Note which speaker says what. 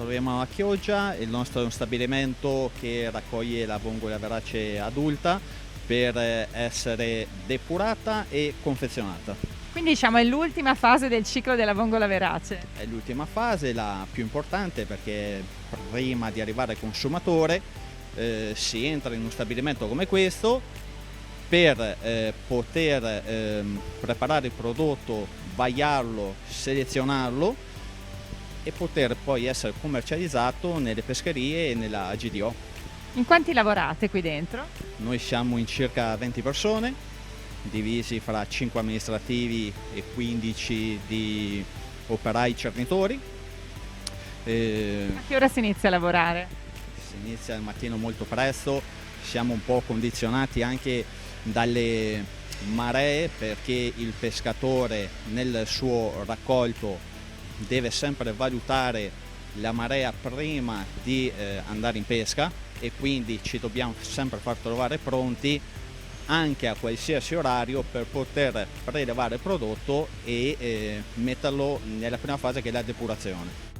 Speaker 1: troviamo a Chioggia, il nostro è un stabilimento che raccoglie la vongola verace adulta per essere depurata e confezionata.
Speaker 2: Quindi diciamo è l'ultima fase del ciclo della vongola verace.
Speaker 1: È l'ultima fase, la più importante, perché prima di arrivare al consumatore si entra in uno stabilimento come questo per poter preparare il prodotto, vagliarlo, selezionarlo e poter poi essere commercializzato nelle pescherie e nella GDO.
Speaker 2: In quanti lavorate qui dentro?
Speaker 1: Noi siamo in circa 20 persone, divisi fra 5 amministrativi e 15 di operai cernitori.
Speaker 2: A che ora si inizia a lavorare?
Speaker 1: Si inizia il mattino molto presto, siamo un po' condizionati anche dalle maree, perché il pescatore nel suo raccolto deve sempre valutare la marea prima di andare in pesca, e quindi ci dobbiamo sempre far trovare pronti anche a qualsiasi orario per poter prelevare il prodotto e metterlo nella prima fase, che è la depurazione.